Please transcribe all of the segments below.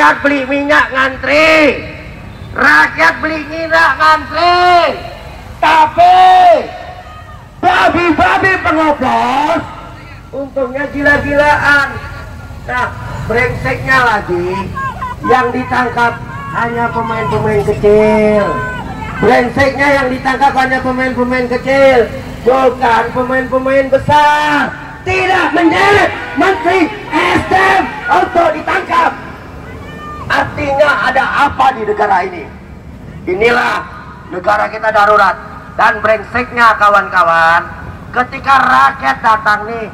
Rakyat beli minyak ngantri, rakyat beli minyak ngantri, tapi babi-babi pengoplos untungnya gila-gilaan. Nah, brengseknya lagi yang ditangkap hanya pemain-pemain kecil. Brengseknya yang ditangkap hanya pemain-pemain kecil, bukan pemain-pemain besar. Tidak menyeret Menteri SDM untuk ditangkap. Artinya ada apa di negara ini? Inilah negara kita darurat. Dan brengseknya kawan-kawan, ketika rakyat datang nih,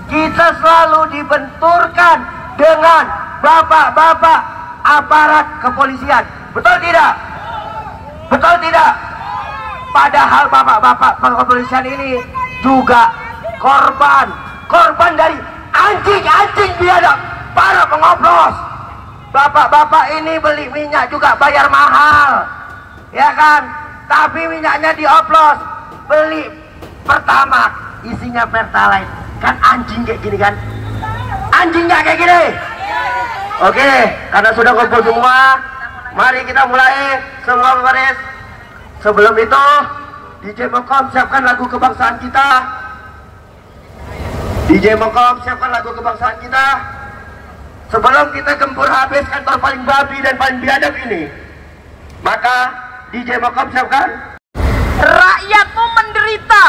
kita selalu dibenturkan dengan bapak-bapak aparat kepolisian. Betul tidak? Betul tidak? Padahal bapak-bapak kepolisian ini juga korban dari anjing-anjing biadab para pengoplos. Bapak-bapak ini beli minyak juga bayar mahal, ya kan? Tapi minyaknya dioplos. Beli Pertamax isinya Pertalite. Kan anjing kayak gini kan? Anjingnya kayak gini. Oke, karena sudah kumpul semua, mari kita mulai. Semua baris. Sebelum itu, DJ Mokom siapkan lagu kebangsaan kita. DJ Mokom siapkan lagu kebangsaan kita. Sebelum kita gempur habis kantor paling babi dan paling biadab ini, maka DJ Mokom siapkan. Rakyatmu menderita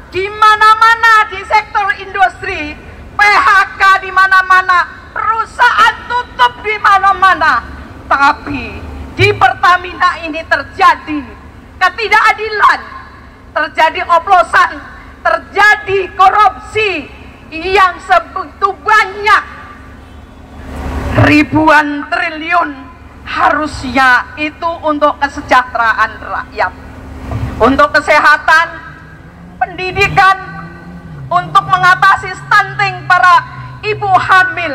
di mana-mana, di sektor industri, PHK di mana-mana, perusahaan tutup di mana-mana. Tapi di Pertamina ini terjadi ketidakadilan, terjadi oplosan, terjadi korupsi yang sebegitu banyak, ribuan triliun. Harusnya itu untuk kesejahteraan rakyat, untuk kesehatan, pendidikan, untuk mengatasi stunting para ibu hamil,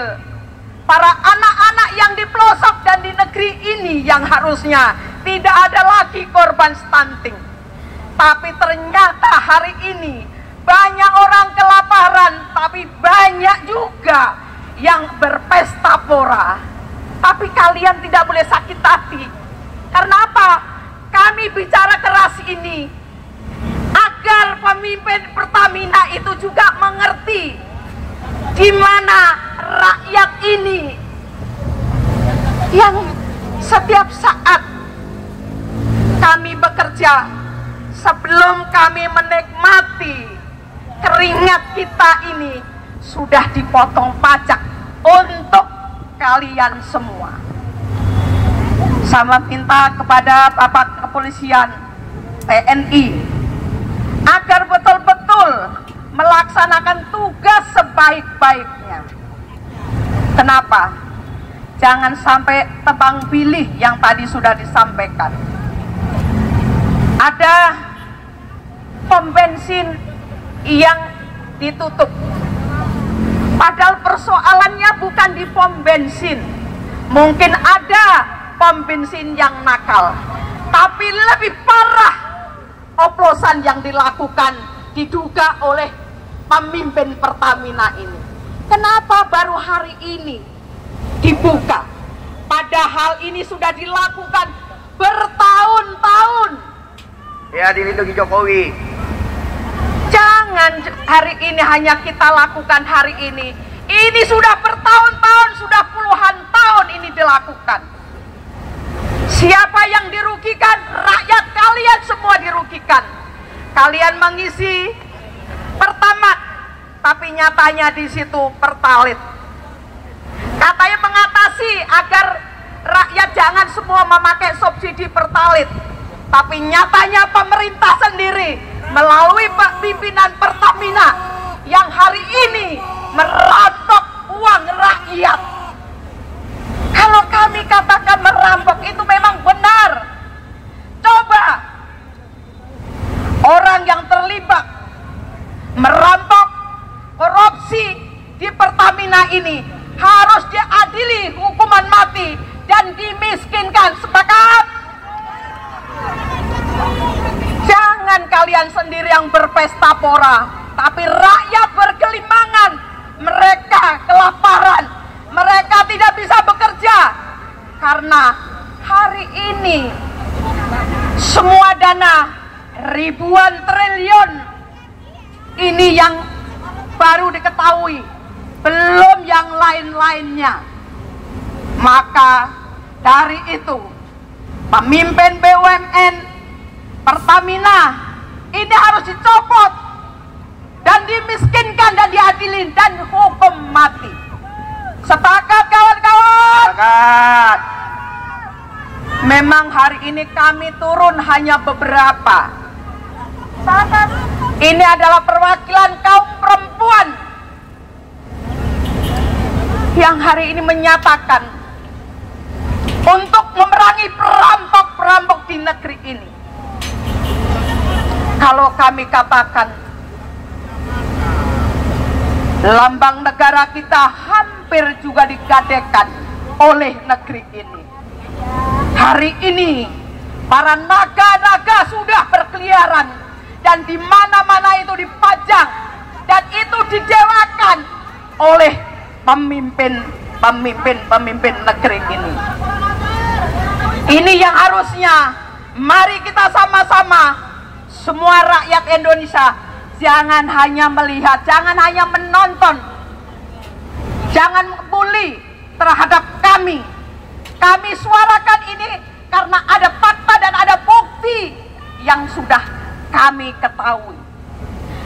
para anak-anak yang di pelosok dan di negeri ini yang harusnya tidak ada lagi korban stunting. Tapi ternyata hari ini banyak orang kelaparan, tapi banyak juga yang berpesta pora. Tapi kalian tidak boleh sakit hati. Karena apa? Kami bicara keras ini agar pemimpin Pertamina itu juga mengerti di mana rakyat ini yang setiap saat kami bekerja, sebelum kami menikmati keringat kita ini sudah dipotong pajak untuk kalian semua. Sama minta kepada Bapak Kepolisian, TNI, agar betul-betul melaksanakan tugas sebaik-baiknya. Kenapa? Jangan sampai tebang pilih yang tadi sudah disampaikan. Ada pom bensin yang ditutup. Padahal persoalannya bukan di pom bensin. Mungkin ada pom bensin yang nakal, tapi lebih parah oplosan yang dilakukan diduga oleh pemimpin Pertamina ini. Kenapa baru hari ini dibuka? Padahal ini sudah dilakukan bertahun-tahun. Ya, dilindungi Jokowi. Jangan hari ini hanya kita lakukan hari ini. Ini sudah bertahun-tahun, sudah puluhan tahun ini dilakukan. Siapa yang dirugikan? Rakyat, kalian semua dirugikan. Kalian mengisi Pertamax, tapi nyatanya di situ Pertalite. Katanya mengatasi agar rakyat jangan semua memakai subsidi Pertalite, tapi nyatanya pemerintah sendiri melalui pimpinan Pertamina yang hari ini merampok uang rakyat. Kalau kami katakan merampok itu memang benar. Coba orang yang terlibat merampok korupsi di Pertamina ini harus diadili hukuman mati dan dimiskinkan. Sepakat? Jangan kalian sendiri yang berpesta pora, tapi rakyat bergelimangan. Mereka kelaparan, mereka tidak bisa bekerja, semua dana ribuan triliun ini yang baru diketahui, belum yang lain-lainnya. Maka dari itu pemimpin BUMN Pertamina ini harus dicopot dan dimiskinkan dan diadilin dan hukum mati. Sepakat kawan-kawan? Sepakat. Memang hari ini kami turun hanya beberapa. Ini adalah perwakilan kaum perempuan yang hari ini menyatakan untuk memerangi perampok-perampok di negeri ini. Kalau kami katakan lambang negara kita hampir juga digadekan oleh negeri ini. Hari ini para naga-naga sudah berkeliaran dan di mana-mana itu dipajang dan itu didewakan oleh pemimpin negeri ini. Ini yang harusnya mari kita sama-sama semua rakyat Indonesia jangan hanya melihat, jangan hanya menonton, jangan bully terhadap kami. Kami suarakan ini karena ada fakta dan ada bukti yang sudah kami ketahui.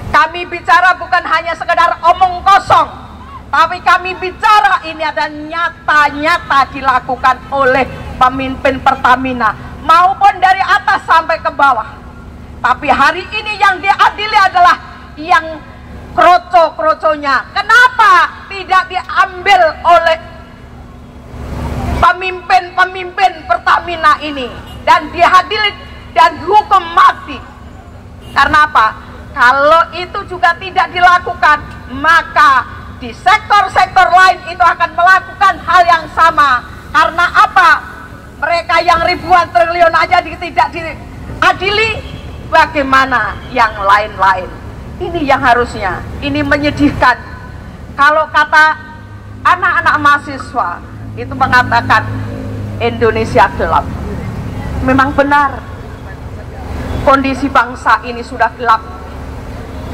Kami bicara bukan hanya sekedar omong kosong, tapi kami bicara ini ada nyata-nyata dilakukan oleh pemimpin Pertamina maupun dari atas sampai ke bawah. Tapi hari ini yang diadili adalah yang kroco-kroconya. Kenapa tidak diambil oleh pemimpin Pertamina ini dan diadili dan hukum mati? Karena apa? Kalau itu juga tidak dilakukan, maka di sektor-sektor lain itu akan melakukan hal yang sama. Karena apa? Mereka yang ribuan triliun aja tidak diadili, bagaimana yang lain-lain? Ini yang harusnya, ini menyedihkan. Kalau kata anak-anak mahasiswa itu mengatakan Indonesia gelap. Memang benar, kondisi bangsa ini sudah gelap.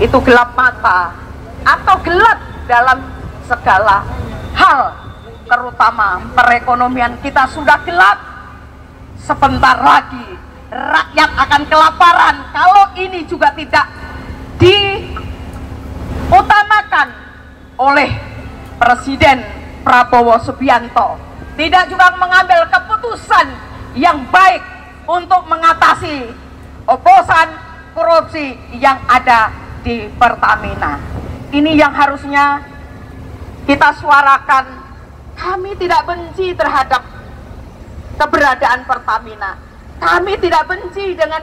Itu gelap mata atau gelap dalam segala hal, terutama perekonomian kita sudah gelap. Sebentar lagi rakyat akan kelaparan kalau ini juga tidak diutamakan oleh Presiden Prabowo Subianto. Tidak juga mengambil keputusan yang baik untuk mengatasi oposan korupsi yang ada di Pertamina. Ini yang harusnya kita suarakan. Kami tidak benci terhadap keberadaan Pertamina. Kami tidak benci dengan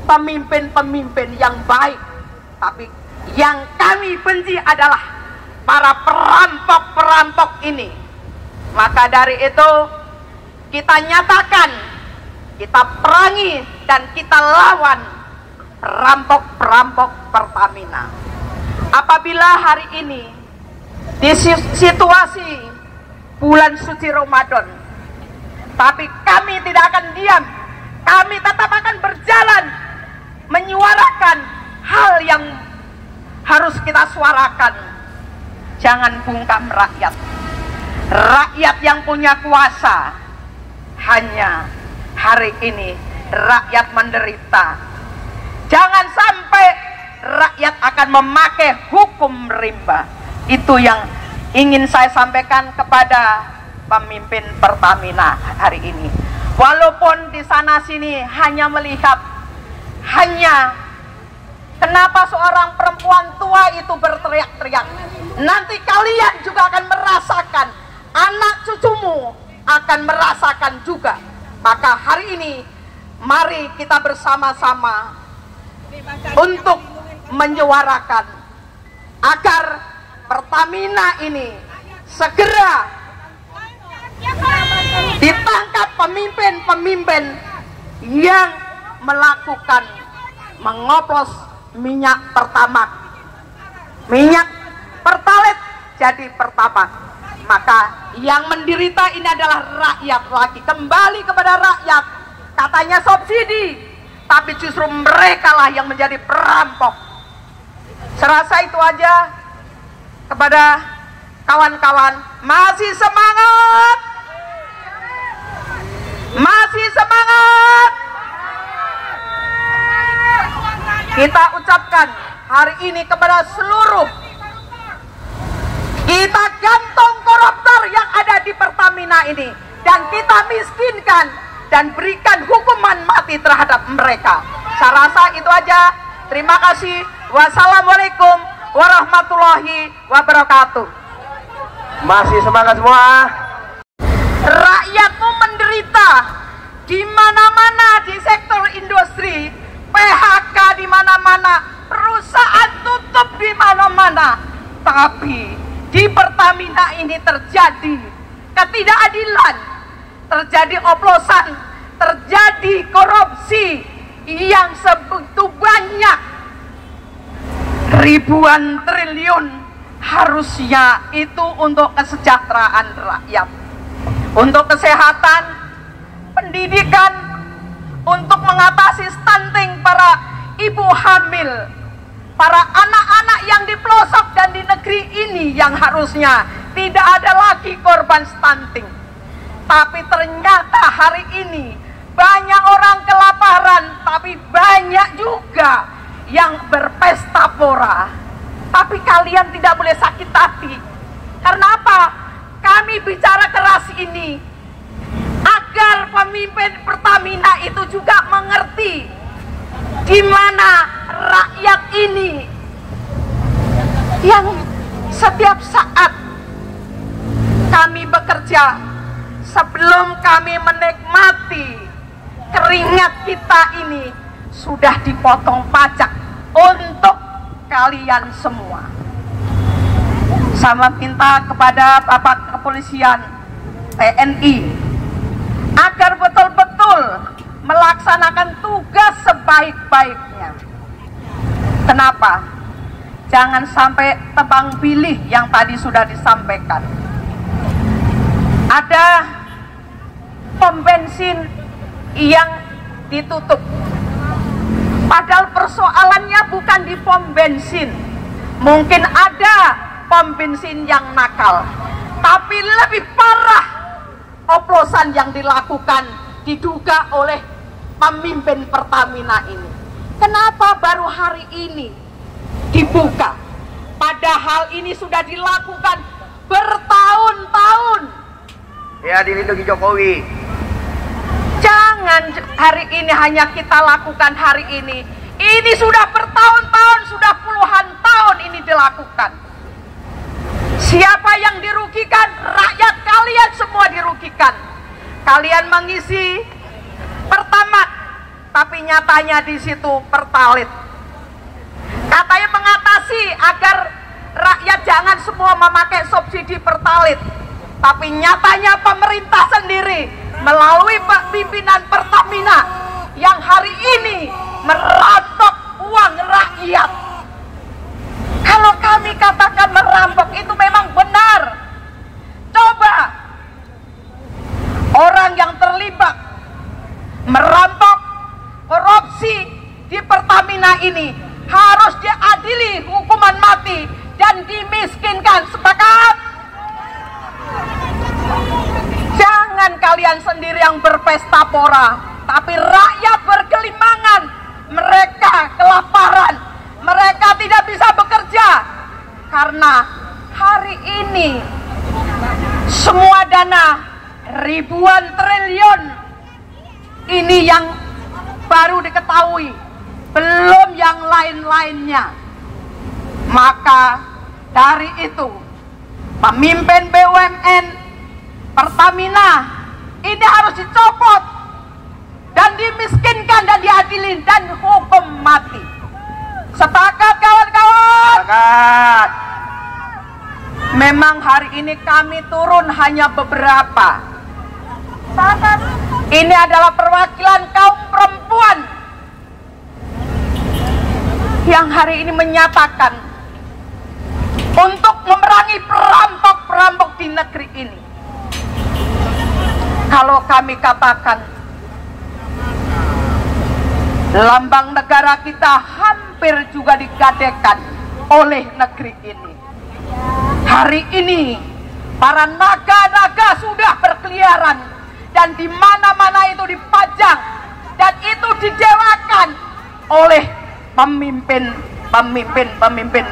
pemimpin-pemimpin yang baik. Tapi yang kami benci adalah para perampok-perampok ini. Maka dari itu kita nyatakan, kita perangi dan kita lawan perampok-perampok Pertamina. Apabila hari ini di situasi bulan suci Ramadan, tapi kami tidak akan diam, kami tetap akan berjalan menyuarakan hal yang harus kita suarakan. Jangan bungkam rakyat. Rakyat yang punya kuasa hanya hari ini rakyat menderita. Jangan sampai rakyat akan memakai hukum rimba. Itu yang ingin saya sampaikan kepada pemimpin Pertamina hari ini. Walaupun di sana sini hanya melihat, hanya kenapa seorang perempuan tua itu berteriak-teriak. Nanti kalian juga akan merasakan, anak cucumu akan merasakan juga. Maka hari ini mari kita bersama-sama untuk menyuarakan agar Pertamina ini segera ditangkap pemimpin-pemimpin yang melakukan mengoplos minyak pertamax, minyak pertalite jadi pertamax. Maka yang menderita ini adalah rakyat lagi, kembali kepada rakyat. Katanya subsidi, tapi justru mereka lah yang menjadi perampok. Serasa itu aja. Kepada kawan-kawan, masih semangat, masih semangat. Kita ucapkan hari ini kepada seluruh, kita gantung koruptor yang ada di Pertamina ini, dan kita miskinkan dan berikan hukuman mati terhadap mereka. Saya rasa itu aja. Terima kasih. Wassalamualaikum warahmatullahi wabarakatuh. Masih semangat semua. Rakyatmu menderita di mana-mana, di sektor industri, PHK di mana-mana, perusahaan tutup di mana-mana. Tapi di Pertamina ini terjadi ketidakadilan, terjadi oplosan, terjadi korupsi yang sebegitu banyak. Ribuan triliun harusnya itu untuk kesejahteraan rakyat, untuk kesehatan, pendidikan, untuk mengatasi stunting para ibu hamil, para anak-anak yang di pelosok dan di negeri ini yang harusnya tidak ada lagi korban stunting. Tapi ternyata hari ini banyak orang kelaparan, tapi banyak juga yang berpesta pora. Tapi kalian tidak boleh sakit hati. Karena apa? Kami bicara keras ini agar pemimpin Pertamina itu juga mengerti di mana rakyat ini yang setiap saat kami bekerja, sebelum kami menikmati keringat kita ini, sudah dipotong pajak untuk kalian semua. Sama minta kepada Bapak Kepolisian, TNI, agar betul-betul melaksanakan tugas sebaik-baiknya. Kenapa? Jangan sampai tebang pilih yang tadi sudah disampaikan. Ada pom bensin yang ditutup. Padahal persoalannya bukan di pom bensin. Mungkin ada pom bensin yang nakal, tapi lebih parah oplosan yang dilakukan diduga oleh pemimpin Pertamina ini. Kenapa baru hari ini dibuka? Padahal ini sudah dilakukan bertahun-tahun. Ya, dilindungi Jokowi. Jangan hari ini hanya kita lakukan hari ini. Ini sudah bertahun-tahun, sudah puluhan tahun ini dilakukan. Siapa yang dirugikan? Rakyat, kalian semua dirugikan. Kalian mengisi Pertamax, tapi nyatanya di situ Pertalite. Katanya mengatasi agar rakyat jangan semua memakai subsidi Pertalite, tapi nyatanya pemerintah sendiri melalui pimpinan Pertamina yang hari ini merampok uang rakyat. Kalau kami katakan merampok itu memang benar. Coba orang yang terlibat merampok korupsi di Pertamina ini harus diadili hukuman mati dan dimiskinkan. Sepakat? Jangan kalian sendiri yang berpesta pora, tapi rakyat bergelimangan, mereka kelaparan, mereka tidak bisa bekerja karena hari ini semua dana ribuan triliun ini yang baru diketahui, belum yang lain-lainnya. Maka dari itu pemimpin BUMN Pertamina ini harus dicopot dan dimiskinkan dan diadili dan hukum mati. Sepakat kawan-kawan? Sepakat. Memang hari ini kami turun hanya beberapa. Ini adalah perwakilan kaum perempuan yang hari ini menyatakan untuk memerangi perampok-perampok di negeri ini. Kalau kami katakan Lambang negara kita hampir juga digadaikan oleh negeri ini. Hari ini para naga-naga sudah berkeliaran dan di mana-mana itu dipajang dan itu didewakan oleh pemimpin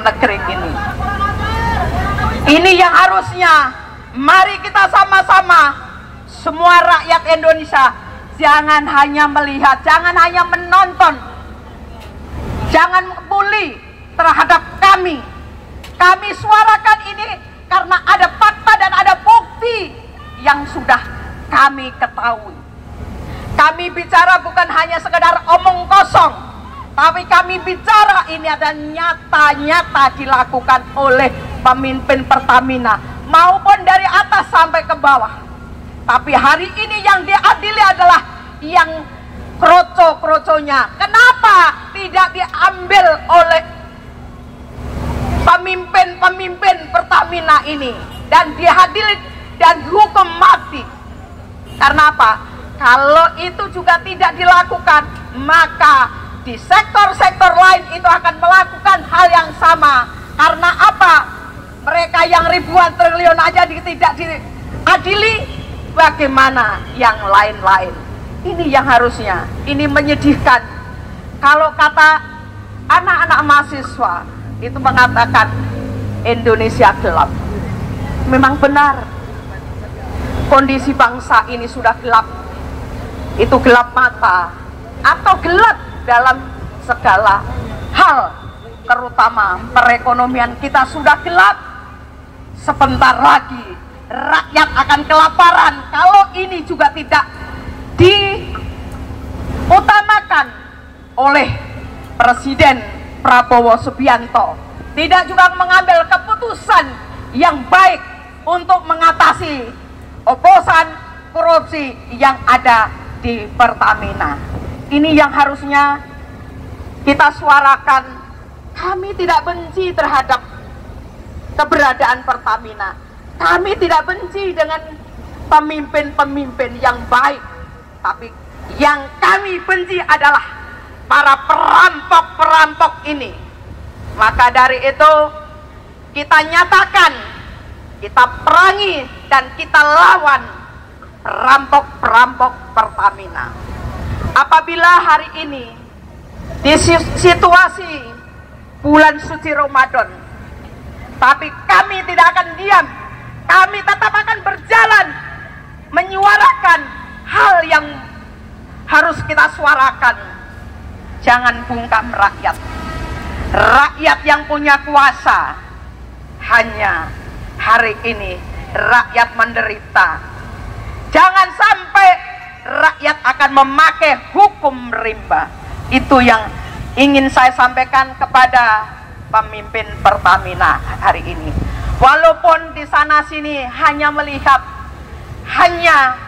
negeri ini. Ini yang harusnya mari kita sama-sama semua rakyat Indonesia jangan hanya melihat, jangan hanya menonton, jangan bully terhadap kami. Kami suarakan ini karena ada fakta dan ada bukti yang sudah kami ketahui. Kami bicara bukan hanya sekedar omong kosong, tapi kami bicara ini ada nyata-nyata dilakukan oleh pemimpin Pertamina maupun dari atas sampai ke bawah. Tapi hari ini yang diadili adalah yang kroco-kroconya. Kenapa tidak diambil oleh pemimpin Pertamina ini dan diadili dan hukum mati? Karena apa? Kalau itu juga tidak dilakukan, maka di sektor-sektor lain itu akan melakukan hal yang sama. Karena apa? Mereka yang ribuan triliun aja tidak diadili, bagaimana yang lain-lain? Ini yang harusnya, ini menyedihkan. Kalau kata anak-anak mahasiswa itu mengatakan Indonesia gelap, memang benar. Kondisi bangsa ini sudah gelap. Itu gelap mata atau gelap dalam segala hal, terutama perekonomian kita sudah gelap. Sebentar lagi rakyat akan kelaparan kalau ini juga tidak diutamakan oleh Presiden Prabowo Subianto, tidak juga mengambil keputusan yang baik untuk mengatasi oposan korupsi yang ada di Pertamina. Ini yang harusnya kita suarakan. Kami tidak benci terhadap keberadaan Pertamina. Kami tidak benci dengan pemimpin-pemimpin yang baik, tapi yang kami benci adalah para perampok-perampok ini. Maka dari itu kita nyatakan, kita perangi dan kita lawan perampok-perampok Pertamina. Apabila hari ini di situasi bulan suci Ramadan, tapi kami tidak akan diam. Kami tetap akan berjalan menyuarakan hal yang harus kita suarakan. Jangan bungkam rakyat. Rakyat yang punya kuasa. Hanya hari ini rakyat menderita. Jangan sampai rakyat akan memakai hukum rimba. Itu yang ingin saya sampaikan kepada pemimpin Pertamina hari ini. Walaupun di sana sini hanya melihat, hanya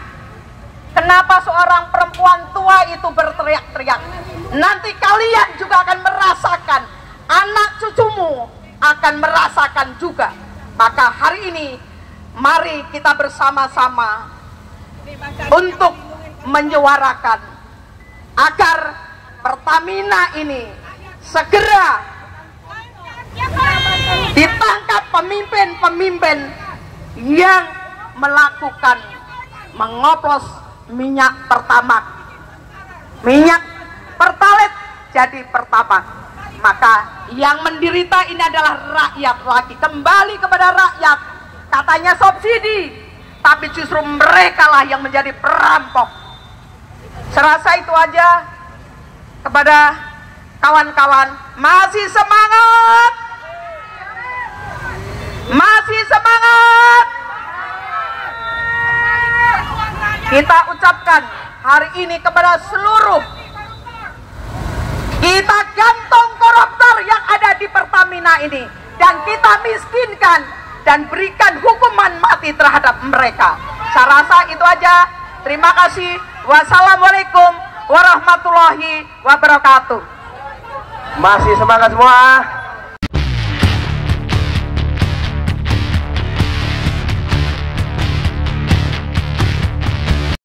kenapa seorang perempuan tua itu berteriak-teriak. Nanti kalian juga akan merasakan, anak cucumu akan merasakan juga. Maka hari ini mari kita bersama-sama untuk menyuarakan agar Pertamina ini segera ditangkap pemimpin-pemimpin yang melakukan mengoplos minyak pertamax, minyak pertalite jadi pertamax. Maka yang menderita ini adalah rakyat lagi, kembali kepada rakyat. Katanya subsidi, tapi justru mereka lah yang menjadi perampok. Serasa itu aja. Kepada kawan-kawan, masih semangat, masih semangat. Kita ucapkan hari ini kepada seluruh, kita gantung koruptor yang ada di Pertamina ini dan kita miskinkan dan berikan hukuman mati terhadap mereka. Saya rasa itu aja. Terima kasih. Wassalamualaikum warahmatullahi wabarakatuh. Masih semangat semua.